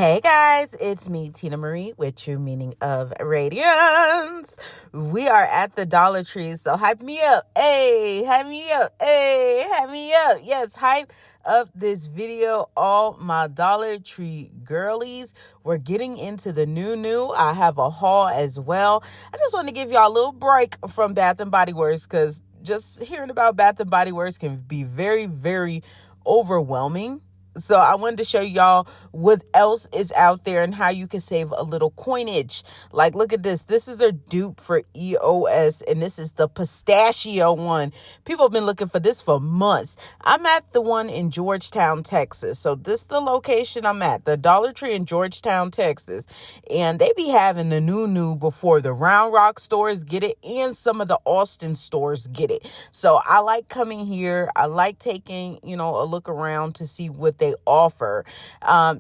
Hey guys, it's me, Tina Marie, with True Meaning of Radiance. We are at the Dollar Tree, so hype me up. Hey, hype me up. Hey, hype me up. Yes, hype up this video, all my Dollar Tree girlies. We're getting into the new. I have a haul as well. I just want to give y'all a little break from Bath and Body Works because just hearing about Bath and Body Works can be very, very overwhelming. So I wanted to show y'all what else is out there and how you can save a little coinage. Like, look at this. This is their dupe for EOS, and this is the pistachio one. People have been looking for this for months. I'm at the one in Georgetown, Texas. So this is the location I'm at, the Dollar Tree in Georgetown, Texas. And they be having the new before the Round Rock stores get it and some of the Austin stores get it. So I like coming here. I like taking, a look around to see what they offer.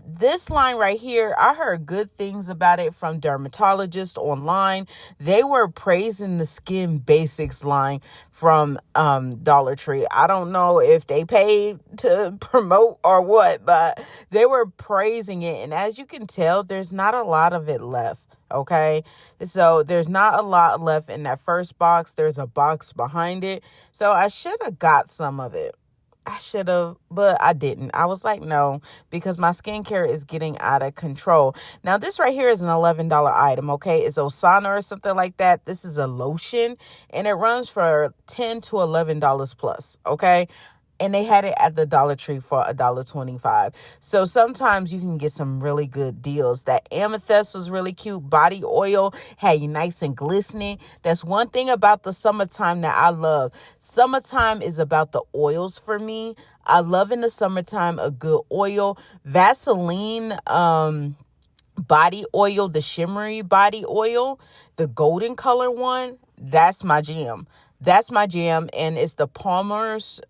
This line right here, I heard good things about it from dermatologists online. They were praising the Skin Basics line from Dollar Tree. I don't know if they paid to promote or what, but they were praising it. And as you can tell, there's not a lot of it left. Okay, so there's not a lot left in that first box. There's a box behind it. So I should have got some of it. I should have, but I didn't. I was like, no, because my skincare is getting out of control. Now, this right here is an $11 item, okay? It's Osana or something like that. This is a lotion, and it runs for $10 to $11 plus, okay? And they had it at the Dollar Tree for $1.25. So sometimes you can get some really good deals. That amethyst was really cute. Body oil had you nice and glistening. That's one thing about the summertime that I love. Summertime is about the oils for me. I love in the summertime a good oil. Vaseline body oil, the shimmery body oil, the golden color one, that's my jam. That's my jam, and it's the Palmer's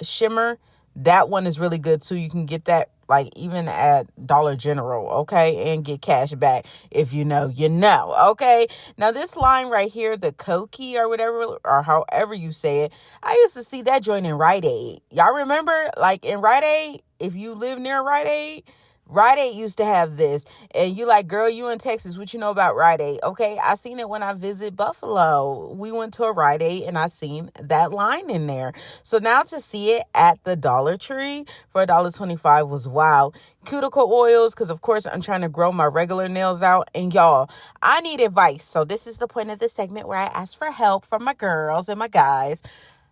shimmer. That one is really good too. You can get that like even at Dollar General, okay, and get cash back. If you know, you know, okay. Now this line right here, the Koki or whatever, or however you say it, I used to see that joint in Rite Aid. Y'all remember, like in Rite Aid, if you live near Rite Aid used to have this, and you like, girl, you in Texas, what you know about Rite Aid? Okay, I seen it when I visit Buffalo. We went to a Rite Aid, and I seen that line in there. So now to see it at the Dollar Tree for $1.25 was wow. Cuticle oils, because of course I'm trying to grow my regular nails out, and y'all, I need advice. So this is the point of this segment where I ask for help from my girls and my guys.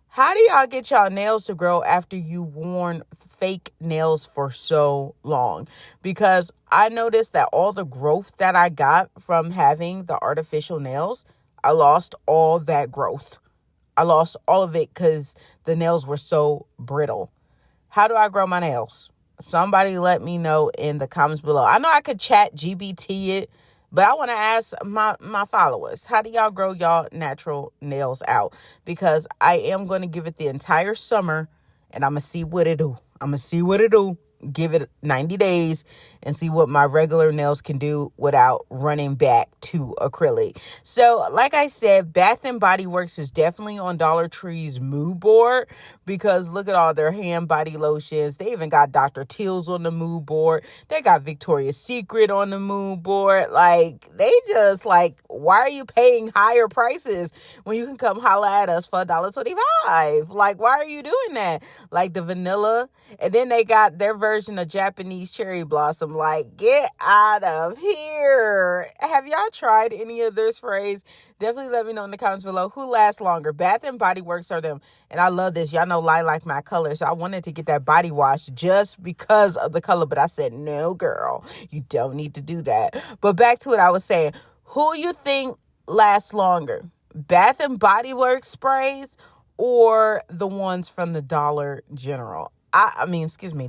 How do y'all get y'all nails to grow after you worn fake nails for so long? Because I noticed that all the growth that I got from having the artificial nails, I lost all that growth. I lost all of it because the nails were so brittle. How do I grow my nails? Somebody let me know in the comments below. I know I could chat GBT it, but I want to ask my followers, how do y'all grow y'all natural nails out? Because I am going to give it the entire summer, and I'm going to see what it do. Give it 90 days and see what my regular nails can do without running back to acrylic. So, like I said, Bath and Body Works is definitely on Dollar Tree's mood board because look at all their hand body lotions. They even got Dr. Teal's on the mood board. They got Victoria's Secret on the mood board. Like, they just like, why are you paying higher prices when you can come holla at us for $1.25? Like, why are you doing that? Like the vanilla, and then they got their version of Japanese cherry blossom. Like, get out of here. Have y'all tried any of their sprays? Definitely let me know in the comments below who lasts longer, Bath and Body Works or them. And I love this. Y'all know lilac my color, so I wanted to get that body wash just because of the color, but I said, no, girl, you don't need to do that. But back to what I was saying. Who you think lasts longer, Bath and Body Works sprays or the ones from the Dollar General?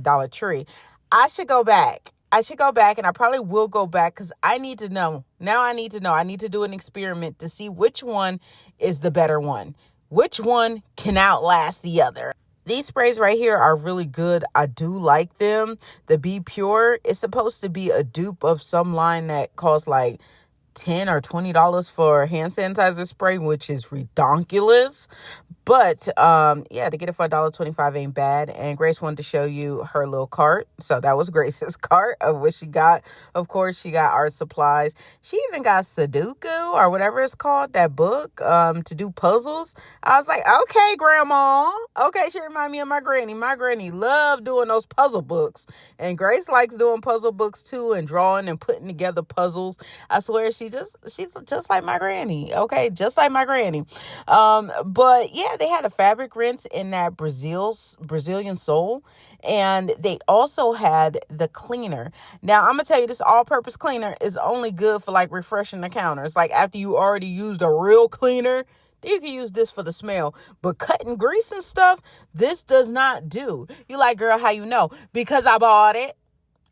Dollar Tree. I should go back, and I probably will go back because I need to know. Now I need to know. I need to do an experiment to see which one is the better one. Which one can outlast the other. These sprays right here are really good. I do like them. The Be Pure is supposed to be a dupe of some line that costs like $10 or $20 for hand sanitizer spray, which is redonkulous. But yeah, to get it for $1.25 ain't bad. And Grace wanted to show you her little cart. So that was Grace's cart of what she got. Of course, she got art supplies. She even got Sudoku or whatever it's called, that book, to do puzzles. I was like, okay, Grandma. Okay, she reminded me of my granny. My granny loved doing those puzzle books. And Grace likes doing puzzle books too, and drawing and putting together puzzles. I swear she's just like my granny. Okay, just like my granny. But yeah, they had a fabric rinse in that Brazilian sole, and they also had the cleaner. Now, I'm gonna tell you, this all-purpose cleaner is only good for like refreshing the counters. Like after you already used a real cleaner, you can use this for the smell. But cutting grease and stuff, this does not do. You like, girl, how you know? Because I bought it.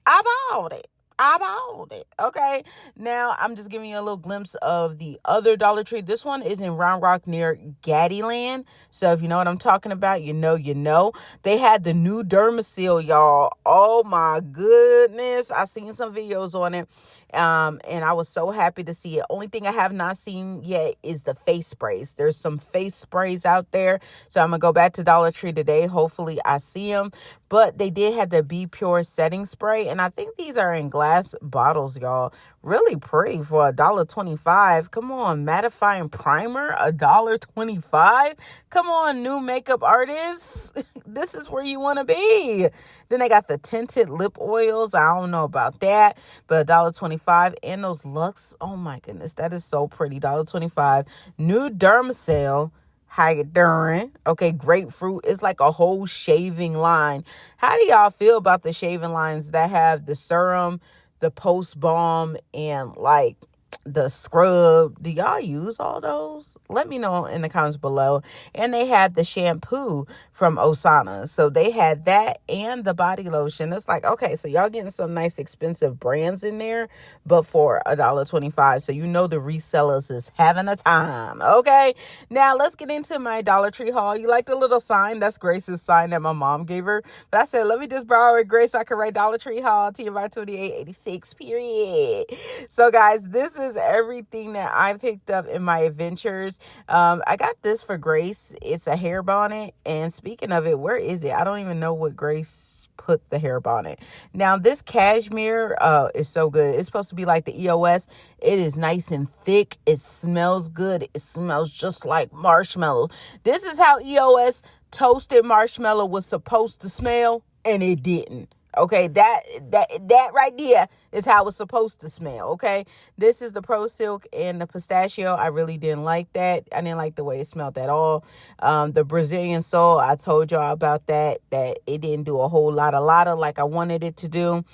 I bought it. I bought it. Okay. Now I'm just giving you a little glimpse of the other Dollar Tree. This one is in Round Rock near Gaddyland. So if you know what I'm talking about, you know. They had the new Dermasil, y'all. Oh my goodness. I seen some videos on it. And I was so happy to see it. Only thing I have not seen yet is the face sprays. There's some face sprays out there. So I'm going to go back to Dollar Tree today. Hopefully I see them. But they did have the Be Pure setting spray. And I think these are in glass bottles, y'all. Really pretty for $1.25. Come on, mattifying primer, $1.25. Come on, new makeup artists. This is where you want to be. Then they got the tinted lip oils. I don't know about that, but $1.25. And those Lux. Oh my goodness, that is so pretty. $1.25. New Dermasil. How you doing? Okay, grapefruit. It's like a whole shaving line. How do y'all feel about the shaving lines that have the serum, the post balm, and like the scrub? Do y'all use all those? Let me know in the comments below. And they had the shampoo from Osana. So they had that and the body lotion. It's like, okay, so y'all getting some nice expensive brands in there, but for $1.25. So you know the resellers is having a time. Okay. Now let's get into my Dollar Tree haul. You like the little sign? That's Grace's sign that my mom gave her. But I said, let me just borrow it, Grace, so I can write Dollar Tree haul TMI 2886 period. So guys, this is everything that I picked up in my adventures. I got this for Grace. It's a hair bonnet. And speaking of it, where is it? I don't even know what Grace put the hair bonnet. Now this cashmere is so good. It's supposed to be like the EOS. It is nice and thick. It smells good. It smells just like marshmallow. This is how EOS toasted marshmallow was supposed to smell, and it didn't. Okay, that right there is how it's supposed to smell. Okay, this is the Pro Silk and the pistachio. I really didn't like that. I didn't like the way it smelled at all. The Brazilian Soul, I told y'all about that it didn't do a whole lot like I wanted it to do.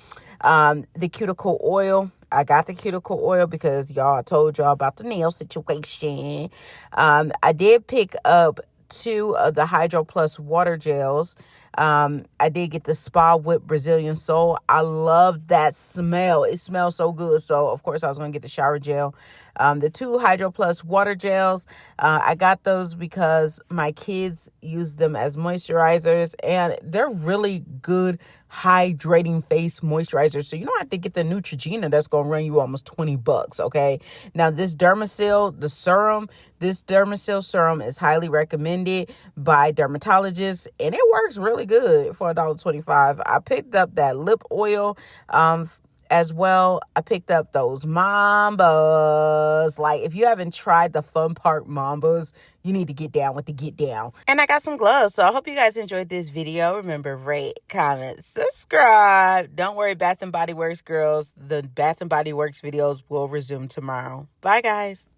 The cuticle oil, I got the cuticle oil because y'all, I told y'all about the nail situation. I did pick up 2 of the Hydro Plus water gels. I did get the Spa Whip Brazilian Soul. I love that smell. It smells so good. So, of course, I was going to get the shower gel. The 2 Hydro Plus water gels, I got those because my kids use them as moisturizers, and they're really good hydrating face moisturizer. So you don't have to get the Neutrogena that's going to run you almost $20, okay? Now this Dermasil, the serum, this Dermasil serum is highly recommended by dermatologists, and it works really good for $1.25. I picked up that lip oil as well. I picked up those Mambas. Like, if you haven't tried the Fun Park Mambas, you need to get down with the get down. And I got some gloves. So I hope you guys enjoyed this video. Remember, rate, comment, subscribe. Don't worry, Bath and Body Works girls. The Bath and Body Works videos will resume tomorrow. Bye, guys.